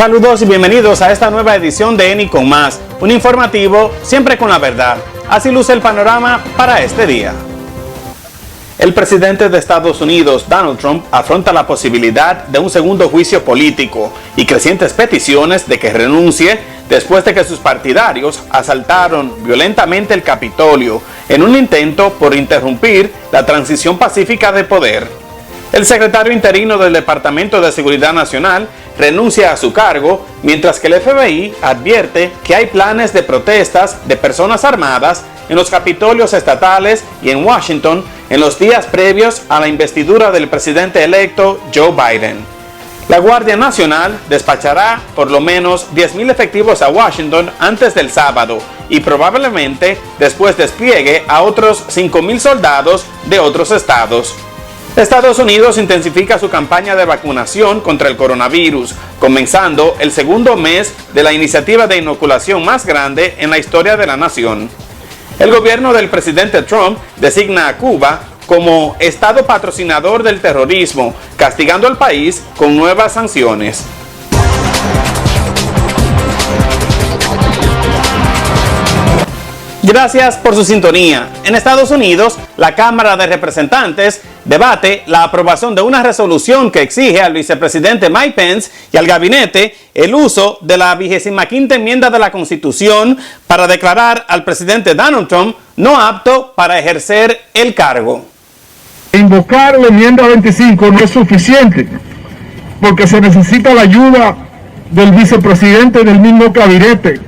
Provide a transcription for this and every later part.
Saludos y bienvenidos a esta nueva edición de ENI con Más, un informativo siempre con la verdad. Así luce el panorama para este día. El presidente de Estados Unidos, Donald Trump, afronta la posibilidad de un segundo juicio político y crecientes peticiones de que renuncie después de que sus partidarios asaltaron violentamente el Capitolio en un intento por interrumpir la transición pacífica de poder. El secretario interino del Departamento de Seguridad Nacional renuncia a su cargo, mientras que el FBI advierte que hay planes de protestas de personas armadas en los capitolios estatales y en Washington en los días previos a la investidura del presidente electo Joe Biden. La Guardia Nacional despachará por lo menos 10,000 efectivos a Washington antes del sábado y probablemente después despliegue a otros 5,000 soldados de otros estados. Estados Unidos intensifica su campaña de vacunación contra el coronavirus, comenzando el segundo mes de la iniciativa de inoculación más grande en la historia de la nación. El gobierno del presidente Trump designa a Cuba como estado patrocinador del terrorismo, castigando al país con nuevas sanciones. Gracias por su sintonía. En Estados Unidos, la Cámara de Representantes debate la aprobación de una resolución que exige al vicepresidente Mike Pence y al gabinete el uso de la 25ª enmienda de la Constitución para declarar al presidente Donald Trump no apto para ejercer el cargo. Invocar la enmienda 25 no es suficiente, porque se necesita la ayuda del vicepresidente del mismo gabinete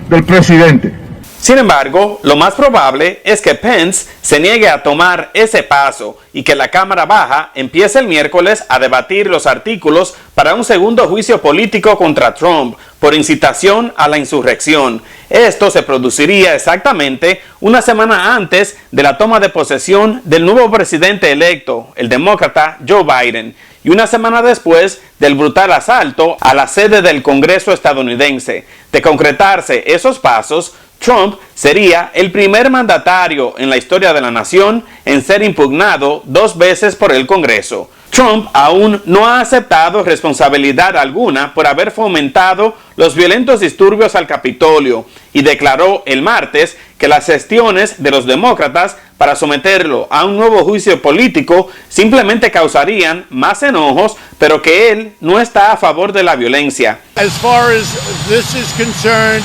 del presidente. Sin embargo, lo más probable es que Pence se niegue a tomar ese paso y que la Cámara Baja empiece el miércoles a debatir los artículos para un segundo juicio político contra Trump por incitación a la insurrección. Esto se produciría exactamente una semana antes de la toma de posesión del nuevo presidente electo, el demócrata Joe Biden, y una semana después del brutal asalto a la sede del Congreso estadounidense. De concretarse esos pasos, Trump sería el primer mandatario en la historia de la nación en ser impugnado 2 veces por el Congreso. Trump aún no ha aceptado responsabilidad alguna por haber fomentado los violentos disturbios al Capitolio y declaró el martes que las gestiones de los demócratas para someterlo a un nuevo juicio político simplemente causarían más enojos, pero que él no está a favor de la violencia. As far as this is concerned,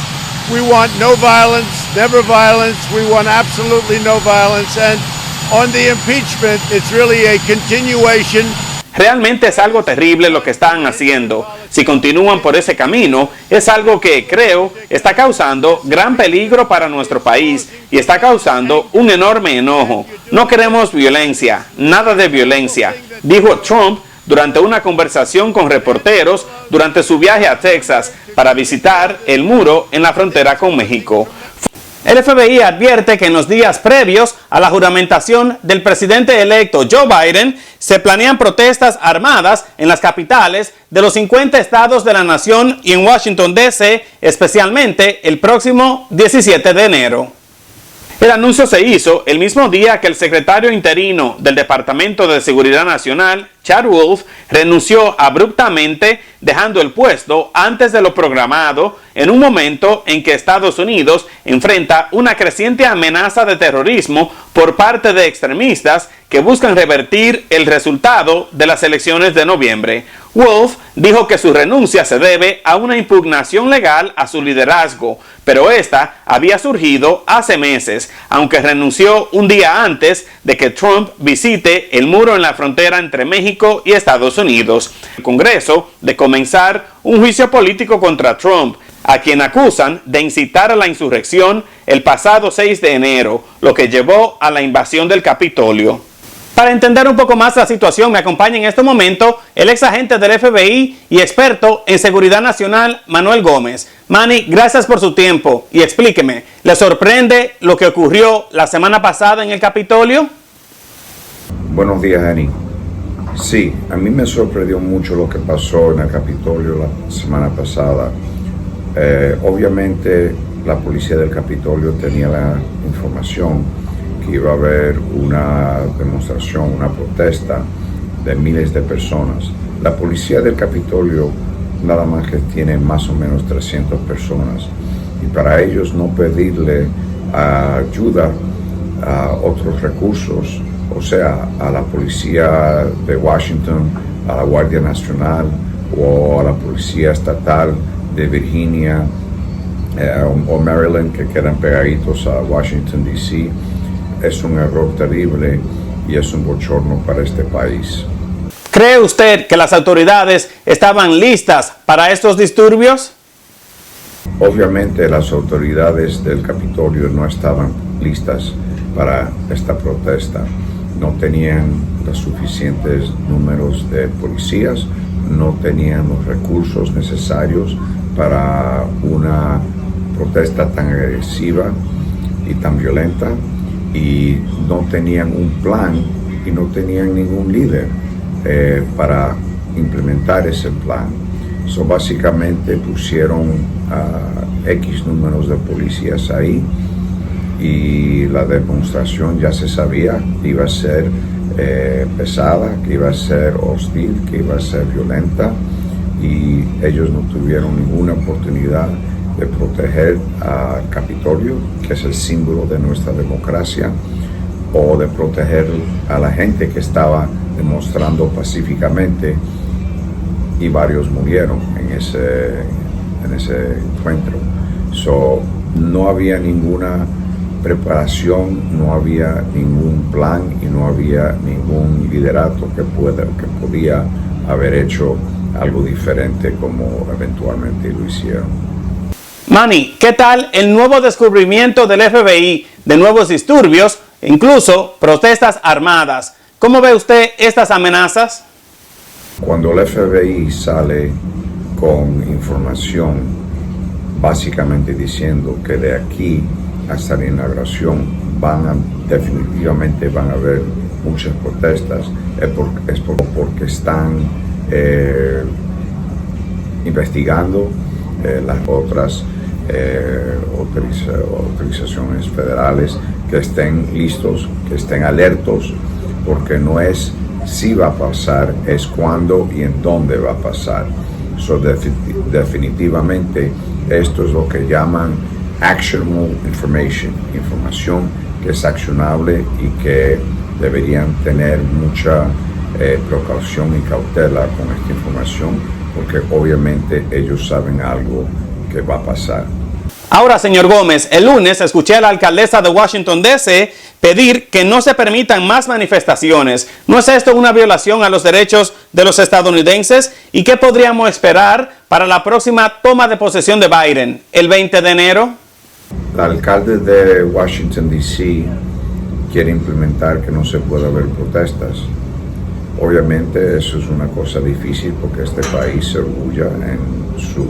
we want no violence, never violence. We want absolutely no violence. And on the impeachment, it's really a continuation. Realmente es algo terrible lo que están haciendo. Si continúan por ese camino, es algo que creo está causando gran peligro para nuestro país y está causando un enorme enojo. No queremos violencia, nada de violencia, dijo Trump durante una conversación con reporteros durante su viaje a Texas para visitar el muro en la frontera con México. El FBI advierte que en los días previos a la juramentación del presidente electo Joe Biden se planean protestas armadas en las capitales de los 50 estados de la nación y en Washington, D.C., especialmente el próximo 17 de enero. El anuncio se hizo el mismo día que el secretario interino del Departamento de Seguridad Nacional, Chad Wolf, renunció abruptamente, dejando el puesto antes de lo programado, en un momento en que Estados Unidos enfrenta una creciente amenaza de terrorismo por parte de extremistas que buscan revertir el resultado de las elecciones de noviembre. Wolf dijo que su renuncia se debe a una impugnación legal a su liderazgo, pero esta había surgido hace meses, aunque renunció un día antes de que Trump visite el muro en la frontera entre México y Estados Unidos. El Congreso de comenzar un juicio político contra Trump, a quien acusan de incitar a la insurrección el pasado 6 de enero, lo que llevó a la invasión del Capitolio. Para entender un poco más la situación, me acompaña en este momento el ex agente del FBI y experto en seguridad nacional, Manuel Gómez. Manny, gracias por su tiempo y explíqueme, ¿le sorprende lo que ocurrió la semana pasada en el Capitolio? Buenos días, Eni. Sí, a mí me sorprendió mucho lo que pasó en el Capitolio la semana pasada. Obviamente la policía del Capitolio tenía la información que iba a haber una demostración, una protesta de miles de personas. La policía del Capitolio nada más que tiene más o menos 300 personas. Y para ellos no pedirle ayuda a otros recursos, o sea, a la policía de Washington, a la Guardia Nacional o a la policía estatal de Virginia o Maryland, que quedan pegaditos a Washington, D.C., es un error terrible y es un bochorno para este país. ¿Cree usted que las autoridades estaban listas para estos disturbios? Obviamente las autoridades del Capitolio no estaban listas para esta protesta. No tenían los suficientes números de policías, no tenían los recursos necesarios para una protesta tan agresiva y tan violenta, y no tenían un plan y no tenían ningún líder para implementar ese plan. So, básicamente pusieron X números de policías ahí, y la demostración ya se sabía que iba a ser pesada, que iba a ser hostil, que iba a ser violenta, y ellos no tuvieron ninguna oportunidad de proteger al Capitolio, que es el símbolo de nuestra democracia, o de proteger a la gente que estaba demostrando pacíficamente, y varios murieron en ese encuentro. So, no había ninguna preparación, no había ningún plan y no había ningún liderato que podía haber hecho algo diferente como eventualmente lo hicieron. Manny, ¿qué tal el nuevo descubrimiento del FBI de nuevos disturbios, incluso protestas armadas? ¿Cómo ve usted estas amenazas? Cuando el FBI sale con información básicamente diciendo que de aquí hasta la inauguración definitivamente van a haber muchas protestas, es porque están investigando las otras autorizaciones federales, que estén listos, que estén alertos, porque no es si va a pasar, es cuándo y en dónde va a pasar. So, definitivamente esto es lo que llaman actionable information, información que es accionable y que deberían tener mucha precaución y cautela con esta información, porque obviamente ellos saben algo que va a pasar. Ahora, señor Gómez, el lunes escuché a la alcaldesa de Washington, D.C. pedir que no se permitan más manifestaciones. ¿No es esto una violación a los derechos de los estadounidenses? ¿Y qué podríamos esperar para la próxima toma de posesión de Biden, el 20 de enero? El alcalde de Washington, D.C. quiere implementar que no se pueda haber protestas. Obviamente eso es una cosa difícil, porque este país se orgulla en su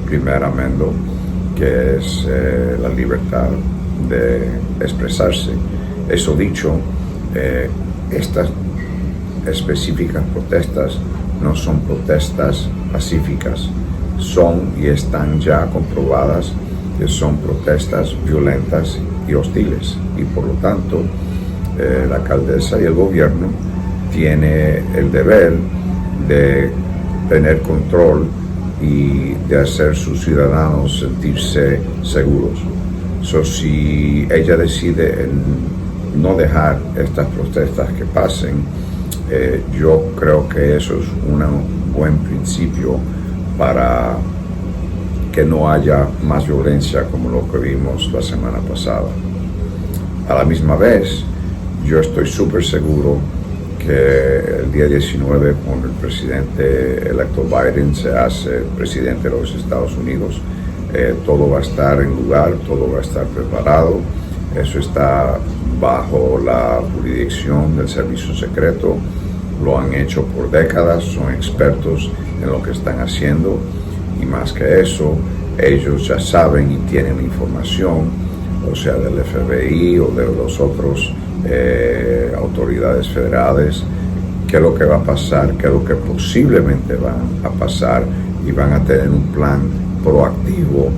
primer amendo, que es la libertad de expresarse. Eso dicho, estas específicas protestas no son protestas pacíficas, son y están ya comprobadas que son protestas violentas y hostiles, y por lo tanto la alcaldesa y el gobierno tiene el deber de tener control y de hacer sus ciudadanos sentirse seguros. So, si ella decide no dejar estas protestas que pasen, yo creo que eso es un buen principio para que no haya más violencia como lo que vimos la semana pasada. A la misma vez, yo estoy súper seguro que el día 19, cuando el presidente electo Biden se hace presidente de los Estados Unidos, todo va a estar en lugar, todo va a estar preparado. Eso está bajo la jurisdicción del servicio secreto, lo han hecho por décadas, son expertos en lo que están haciendo, y más que eso, ellos ya saben y tienen información, o sea, del FBI o de los otros autoridades federales, qué es lo que va a pasar, qué es lo que posiblemente va a pasar, y van a tener un plan proactivo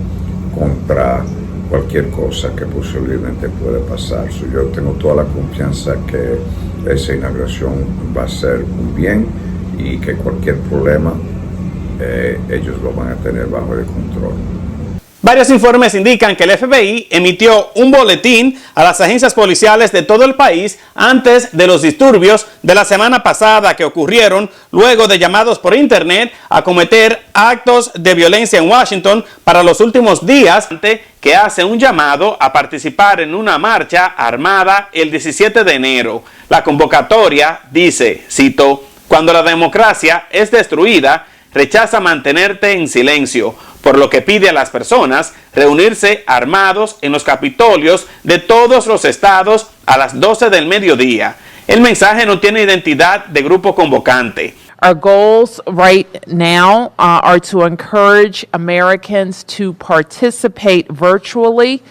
contra cualquier cosa que posiblemente pueda pasar. So, yo tengo toda la confianza que esa inauguración va a ser muy bien, y que cualquier problema ellos lo van a tener bajo el control. Varios informes indican que el FBI emitió un boletín a las agencias policiales de todo el país antes de los disturbios de la semana pasada que ocurrieron luego de llamados por internet a cometer actos de violencia en Washington para los últimos días, que hace un llamado a participar en una marcha armada el 17 de enero. La convocatoria dice, cito, "Cuando la democracia es destruida, rechaza mantenerte en silencio, por lo que pide a las personas reunirse armados en los capitolios de todos los estados a las 12 del mediodía. El mensaje no tiene identidad de grupo convocante. Our goals right now are to encourage Americans to participate virtually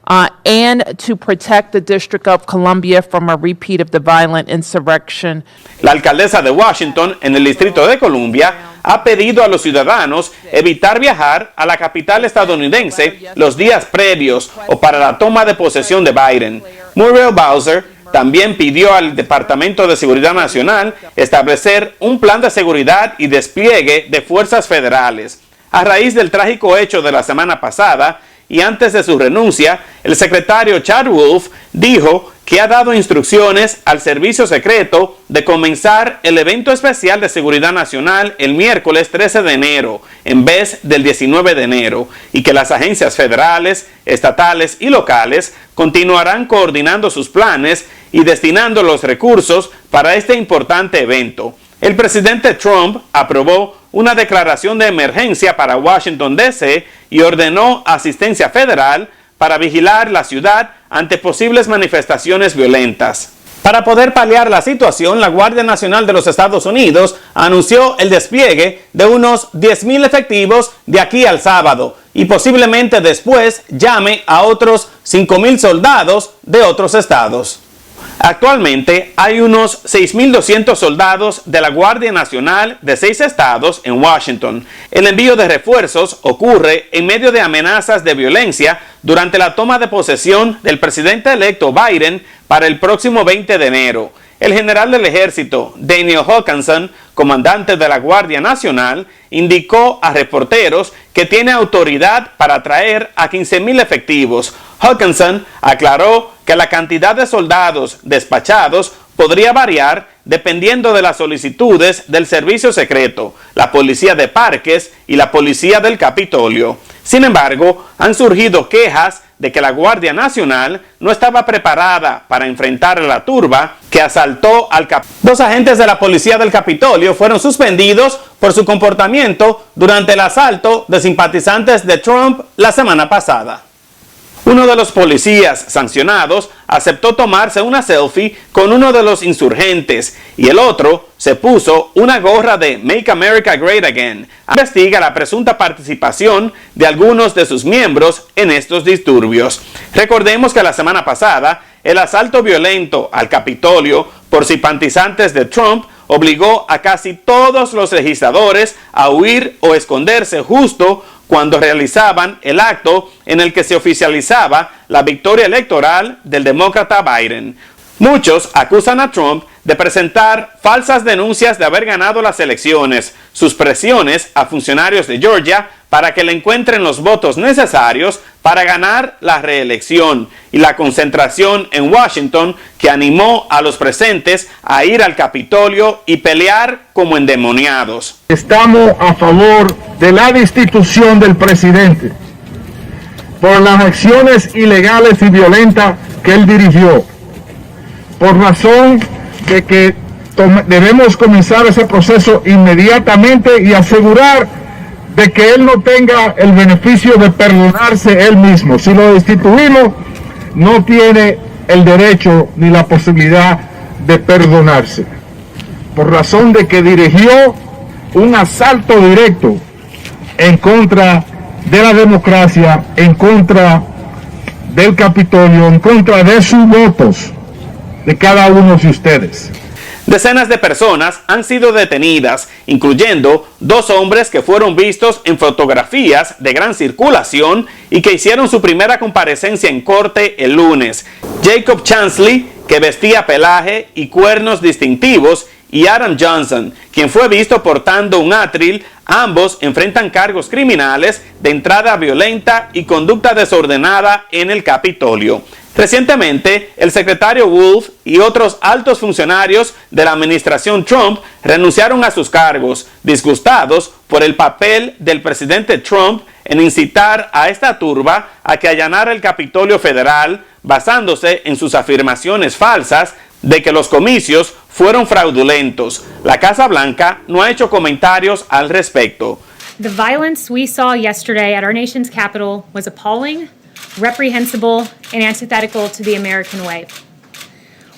and to protect the District of Columbia from a repeat of the violent insurrection." La alcaldesa de Washington, en el Distrito de Columbia, ha pedido a los ciudadanos evitar viajar a la capital estadounidense los días previos o para la toma de posesión de Biden. Muriel Bowser también pidió al Departamento de Seguridad Nacional establecer un plan de seguridad y despliegue de fuerzas federales. A raíz del trágico hecho de la semana pasada y antes de su renuncia, el secretario Chad Wolf dijo que ha dado instrucciones al servicio secreto de comenzar el evento especial de seguridad nacional el miércoles 13 de enero en vez del 19 de enero y que las agencias federales, estatales y locales continuarán coordinando sus planes y destinando los recursos para este importante evento. El presidente Trump aprobó una declaración de emergencia para Washington, D.C. y ordenó asistencia federal para vigilar la ciudad ante posibles manifestaciones violentas. Para poder paliar la situación, la Guardia Nacional de los Estados Unidos anunció el despliegue de unos 10,000 efectivos de aquí al sábado y posiblemente después llame a otros 5,000 soldados de otros estados. Actualmente hay unos 6,200 soldados de la Guardia Nacional de 6 estados en Washington. El envío de refuerzos ocurre en medio de amenazas de violencia durante la toma de posesión del presidente electo Biden para el próximo 20 de enero. El general del ejército, Daniel Hokanson, comandante de la Guardia Nacional, indicó a reporteros que tiene autoridad para traer a 15,000 efectivos. Hokanson aclaró que la cantidad de soldados despachados podría variar dependiendo de las solicitudes del servicio secreto, la policía de parques y la policía del Capitolio. Sin embargo, han surgido quejas de que la Guardia Nacional no estaba preparada para enfrentar a la turba que asaltó al Capitolio. 2 agentes de la policía del Capitolio fueron suspendidos por su comportamiento durante el asalto de simpatizantes de Trump la semana pasada. Uno de los policías sancionados aceptó tomarse una selfie con uno de los insurgentes y el otro se puso una gorra de Make America Great Again. Investiga la presunta participación de algunos de sus miembros en estos disturbios. Recordemos que la semana pasada el asalto violento al Capitolio por simpatizantes de Trump obligó a casi todos los legisladores a huir o esconderse justo cuando realizaban el acto en el que se oficializaba la victoria electoral del demócrata Biden. Muchos acusan a Trump de presentar falsas denuncias de haber ganado las elecciones, sus presiones a funcionarios de Georgia para que le encuentren los votos necesarios para ganar la reelección y la concentración en Washington que animó a los presentes a ir al Capitolio y pelear como endemoniados. Estamos a favor de la destitución del presidente por las acciones ilegales y violentas que él dirigió, por razón de que debemos comenzar ese proceso inmediatamente y asegurar de que él no tenga el beneficio de perdonarse él mismo. Si lo destituimos, no tiene el derecho ni la posibilidad de perdonarse, por razón de que dirigió un asalto directo en contra de la democracia, en contra del Capitolio, en contra de sus votos, de cada uno de ustedes. Decenas de personas han sido detenidas, incluyendo 2 hombres que fueron vistos en fotografías de gran circulación y que hicieron su primera comparecencia en corte el lunes. Jacob Chansley, que vestía pelaje y cuernos distintivos, y Adam Johnson, quien fue visto portando un atril. Ambos enfrentan cargos criminales de entrada violenta y conducta desordenada en el Capitolio. Recientemente, el secretario Wolf y otros altos funcionarios de la administración Trump renunciaron a sus cargos, disgustados por el papel del presidente Trump en incitar a esta turba a que allanara el Capitolio Federal, basándose en sus afirmaciones falsas de que los comicios fueron fraudulentos. La Casa Blanca no ha hecho comentarios al respecto. The violence we saw yesterday at our nation's capital was appalling, reprehensible, and antithetical to the American way.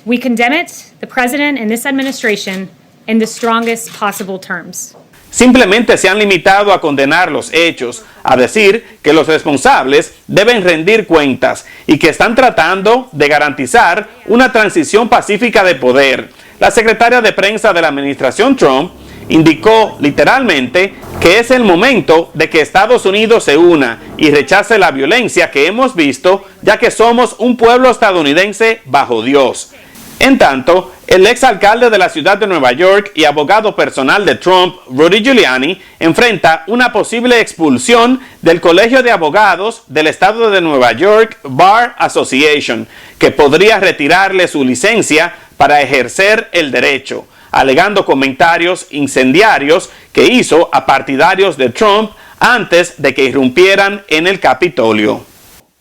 We condemn it, the President and this administration, in the strongest possible terms. Simplemente se han limitado a condenar los hechos, a decir que los responsables deben rendir cuentas y que están tratando de garantizar una transición pacífica de poder. La secretaria de prensa de la administración Trump indicó literalmente que es el momento de que Estados Unidos se una y rechace la violencia que hemos visto, ya que somos un pueblo estadounidense bajo Dios. En tanto, el exalcalde de la ciudad de Nueva York y abogado personal de Trump, Rudy Giuliani, enfrenta una posible expulsión del Colegio de Abogados del Estado de Nueva York Bar Association, que podría retirarle su licencia para ejercer el derecho, alegando comentarios incendiarios que hizo a partidarios de Trump antes de que irrumpieran en el Capitolio.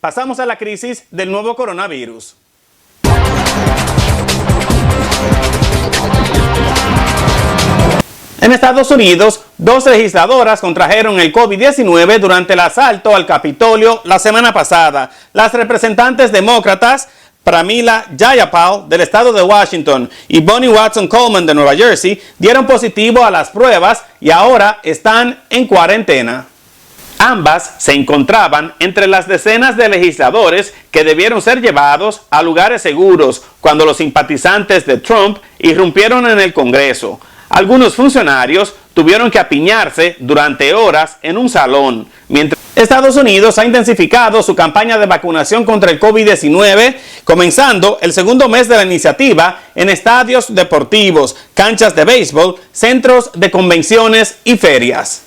Pasamos a la crisis del nuevo coronavirus. En Estados Unidos, 2 legisladoras contrajeron el COVID-19 durante el asalto al Capitolio la semana pasada. Las representantes demócratas Pramila Jayapal del estado de Washington y Bonnie Watson Coleman de Nueva Jersey dieron positivo a las pruebas y ahora están en cuarentena. Ambas se encontraban entre las decenas de legisladores que debieron ser llevados a lugares seguros cuando los simpatizantes de Trump irrumpieron en el Congreso. Algunos funcionarios tuvieron que apiñarse durante horas en un salón, mientras Estados Unidos ha intensificado su campaña de vacunación contra el COVID-19, comenzando el segundo mes de la iniciativa en estadios deportivos, canchas de béisbol, centros de convenciones y ferias.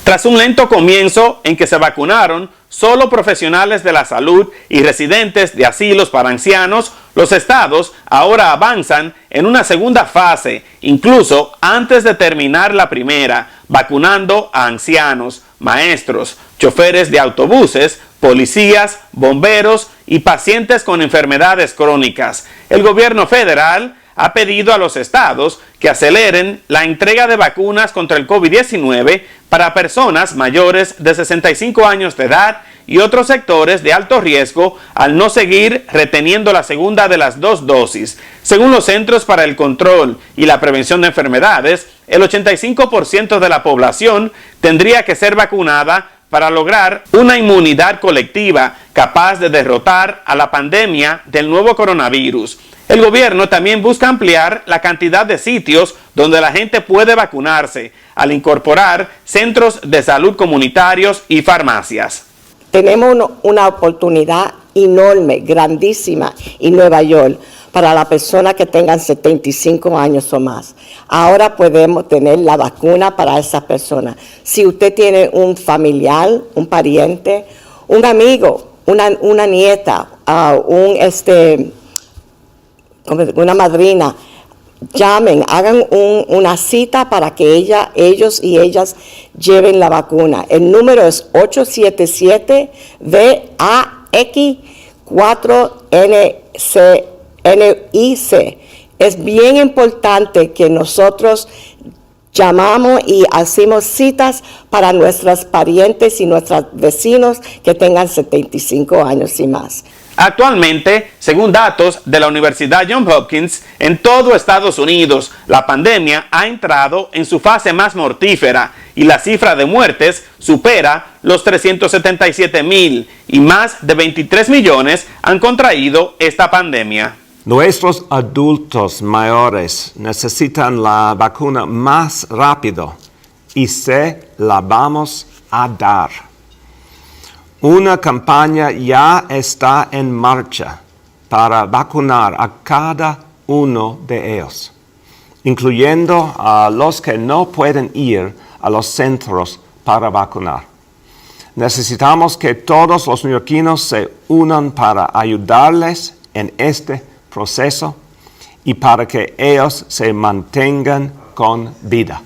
Tras un lento comienzo en que se vacunaron solo profesionales de la salud y residentes de asilos para ancianos, los estados ahora avanzan en una segunda fase, incluso antes de terminar la primera, vacunando a ancianos, maestros, choferes de autobuses, policías, bomberos y pacientes con enfermedades crónicas. El gobierno federal ha pedido a los estados que aceleren la entrega de vacunas contra el COVID-19 para personas mayores de 65 años de edad y otros sectores de alto riesgo al no seguir reteniendo la segunda de las 2 dosis. Según los Centros para el Control y la Prevención de Enfermedades, el 85% de la población tendría que ser vacunada para lograr una inmunidad colectiva capaz de derrotar a la pandemia del nuevo coronavirus. El gobierno también busca ampliar la cantidad de sitios donde la gente puede vacunarse, al incorporar centros de salud comunitarios y farmacias. Tenemos una oportunidad enorme, grandísima en Nueva York para las personas que tengan 75 años o más. Ahora podemos tener la vacuna para esas personas. Si usted tiene un familiar, un pariente, un amigo, una nieta, una madrina, llamen, hagan una cita para que ellos y ellas lleven la vacuna. El número es 877-VAX4NIC. Es bien importante que nosotros llamamos y hacemos citas para nuestros parientes y nuestros vecinos que tengan 75 años y más. Actualmente, según datos de la Universidad Johns Hopkins, en todo Estados Unidos, la pandemia ha entrado en su fase más mortífera y la cifra de muertes supera los 377,000 y más de 23 millones han contraído esta pandemia. Nuestros adultos mayores necesitan la vacuna más rápido y se la vamos a dar. Una campaña ya está en marcha para vacunar a cada uno de ellos. incluyendo a los que no pueden ir a los centros para vacunar. Necesitamos que todos los neoyorquinos se unan para ayudarles en este proceso y para que ellos se mantengan con vida.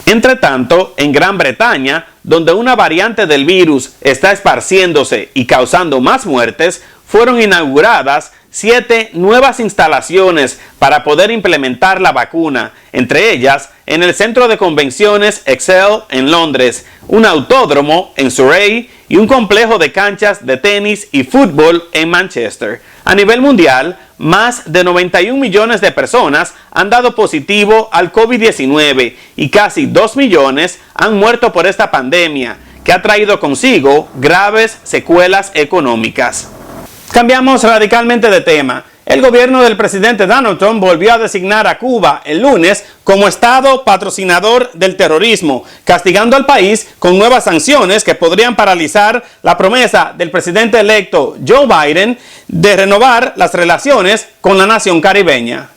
Entre tanto, en Gran Bretaña, donde una variante del virus está esparciéndose y causando más muertes, fueron inauguradas 7 nuevas instalaciones para poder implementar la vacuna, entre ellas en el Centro de Convenciones Excel en Londres, un autódromo en Surrey y un complejo de canchas de tenis y fútbol en Manchester. A nivel mundial, más de 91 millones de personas han dado positivo al COVID-19 y casi 2 millones han muerto por esta pandemia, que ha traído consigo graves secuelas económicas. Cambiamos radicalmente de tema. El gobierno del presidente Donald Trump volvió a designar a Cuba el lunes como Estado patrocinador del terrorismo, castigando al país con nuevas sanciones que podrían paralizar la promesa del presidente electo Joe Biden de renovar las relaciones con la nación caribeña.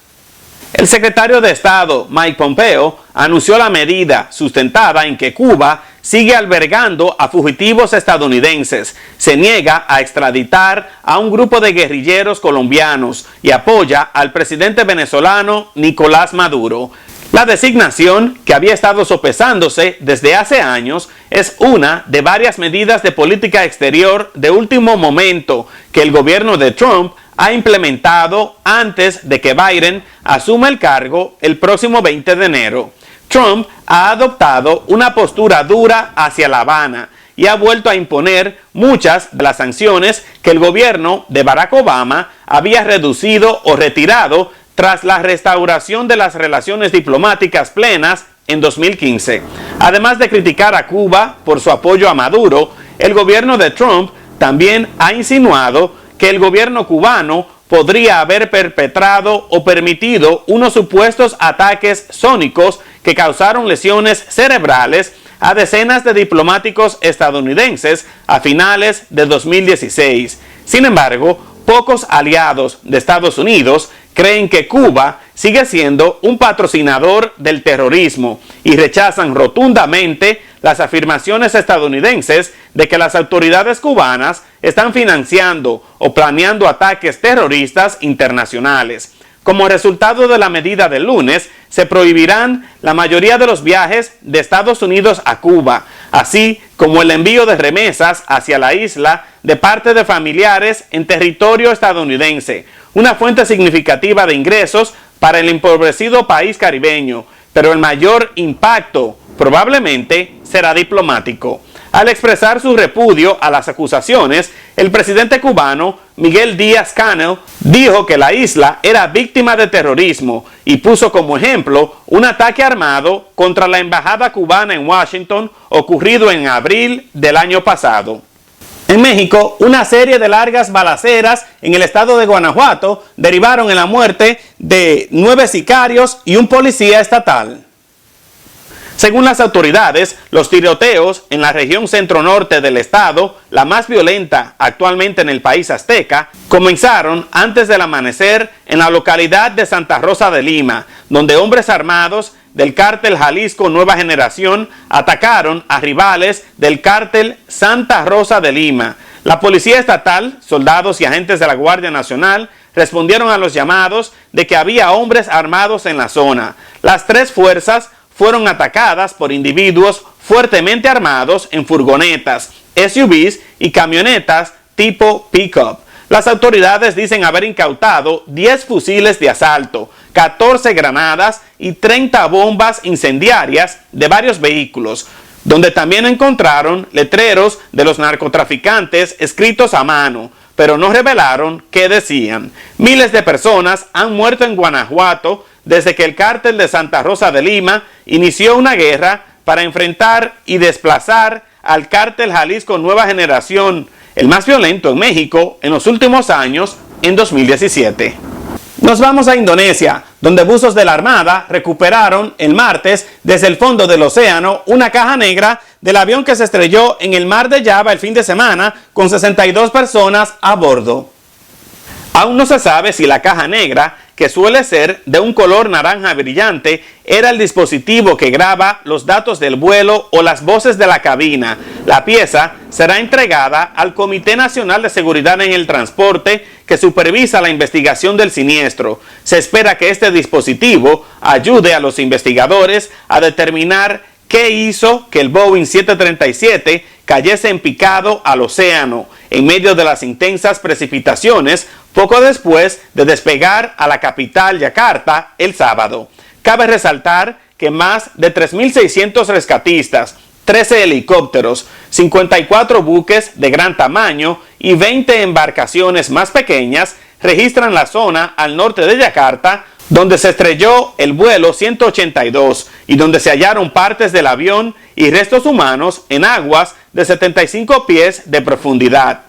El secretario de Estado, Mike Pompeo, anunció la medida sustentada en que Cuba sigue albergando a fugitivos estadounidenses, se niega a extraditar a un grupo de guerrilleros colombianos y apoya al presidente venezolano Nicolás Maduro. La designación, que había estado sopesándose desde hace años, es una de varias medidas de política exterior de último momento que el gobierno de Trump ha implementado antes de que Biden asuma el cargo el próximo 20 de enero. Trump ha adoptado una postura dura hacia La Habana y ha vuelto a imponer muchas de las sanciones que el gobierno de Barack Obama había reducido o retirado tras la restauración de las relaciones diplomáticas plenas en 2015. Además de criticar a Cuba por su apoyo a Maduro, el gobierno de Trump también ha insinuado que el gobierno cubano podría haber perpetrado o permitido unos supuestos ataques sónicos que causaron lesiones cerebrales a decenas de diplomáticos estadounidenses a finales de 2016. Sin embargo, pocos aliados de Estados Unidos creen que Cuba sigue siendo un patrocinador del terrorismo y rechazan rotundamente las afirmaciones estadounidenses de que las autoridades cubanas están financiando o planeando ataques terroristas internacionales. Como resultado de la medida del lunes, se prohibirán la mayoría de los viajes de Estados Unidos a Cuba, así como el envío de remesas hacia la isla de parte de familiares en territorio estadounidense, una fuente significativa de ingresos para el empobrecido país caribeño, pero el mayor impacto probablemente será diplomático. Al expresar su repudio a las acusaciones, el presidente cubano Miguel Díaz-Canel dijo que la isla era víctima de terrorismo y puso como ejemplo un ataque armado contra la embajada cubana en Washington ocurrido en abril del año pasado. En México, una serie de largas balaceras en el estado de Guanajuato derivaron en la muerte de 9 sicarios y un policía estatal. Según las autoridades, los tiroteos en la región centro-norte del estado, la más violenta actualmente en el país azteca, comenzaron antes del amanecer en la localidad de Santa Rosa de Lima, donde hombres armados del cártel Jalisco Nueva Generación atacaron a rivales del cártel Santa Rosa de Lima. La policía estatal, soldados y agentes de la Guardia Nacional respondieron a los llamados de que había hombres armados en la zona. Las 3 fuerzas fueron atacadas por individuos fuertemente armados en furgonetas, SUVs y camionetas tipo pick-up. Las autoridades dicen haber incautado 10 fusiles de asalto, 14 granadas y 30 bombas incendiarias de varios vehículos, donde también encontraron letreros de los narcotraficantes escritos a mano, pero no revelaron qué decían. Miles de personas han muerto en Guanajuato desde que el cártel de Santa Rosa de Lima inició una guerra para enfrentar y desplazar al cártel Jalisco Nueva Generación, el más violento en México en los últimos años, en 2017. Nos vamos a Indonesia, donde buzos de la Armada recuperaron el martes desde el fondo del océano una caja negra del avión que se estrelló en el mar de Java el fin de semana con 62 personas a bordo. Aún no se sabe si la caja negra, que suele ser de un color naranja brillante, era el dispositivo que graba los datos del vuelo o las voces de la cabina. La pieza será entregada al Comité Nacional de Seguridad en el Transporte, que supervisa la investigación del siniestro. Se espera que este dispositivo ayude a los investigadores a determinar qué hizo que el Boeing 737 cayese en picado al océano en medio de las intensas precipitaciones poco después de despegar a la capital Yakarta el sábado. Cabe resaltar que más de 3.600 rescatistas, 13 helicópteros, 54 buques de gran tamaño y 20 embarcaciones más pequeñas registran la zona al norte de Yakarta, donde se estrelló el vuelo 182 y donde se hallaron partes del avión y restos humanos en aguas de 75 pies de profundidad.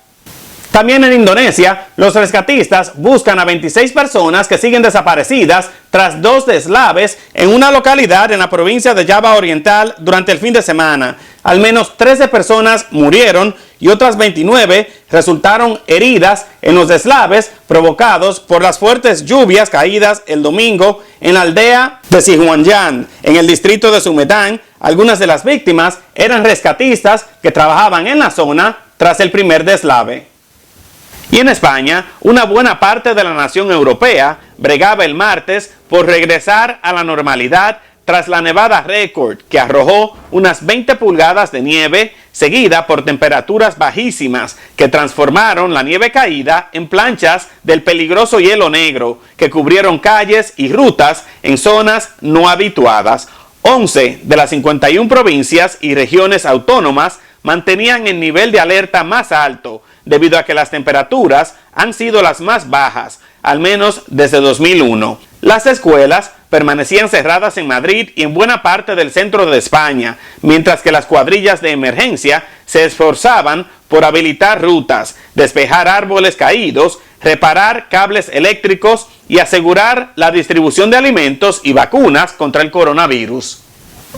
También en Indonesia, los rescatistas buscan a 26 personas que siguen desaparecidas tras 2 deslaves en una localidad en la provincia de Java Oriental durante el fin de semana. Al menos 13 personas murieron y otras 29 resultaron heridas en los deslaves provocados por las fuertes lluvias caídas el domingo en la aldea de Sihuanjan, en el distrito de Sumedang. Algunas de las víctimas eran rescatistas que trabajaban en la zona tras el primer deslave. Y en España, una buena parte de la nación europea bregaba el martes por regresar a la normalidad tras la nevada récord que arrojó unas 20 pulgadas de nieve, seguida por temperaturas bajísimas que transformaron la nieve caída en planchas del peligroso hielo negro que cubrieron calles y rutas en zonas no habituadas. 11 de las 51 provincias y regiones autónomas mantenían el nivel de alerta más alto, debido a que las temperaturas han sido las más bajas, al menos desde 2001. Las escuelas permanecían cerradas en Madrid y en buena parte del centro de España, mientras que las cuadrillas de emergencia se esforzaban por habilitar rutas, despejar árboles caídos, reparar cables eléctricos y asegurar la distribución de alimentos y vacunas contra el coronavirus.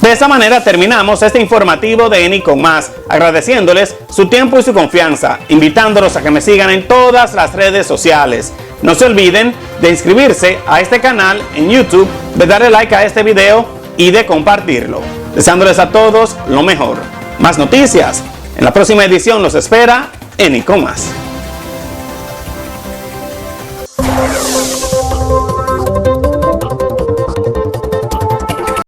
De esta manera terminamos este informativo de ENI con Más, agradeciéndoles su tiempo y su confianza, invitándolos a que me sigan en todas las redes sociales. No se olviden de inscribirse a este canal en YouTube, de darle like a este video y de compartirlo. Deseándoles a todos lo mejor. Más noticias. En la próxima edición los espera ENI con Más.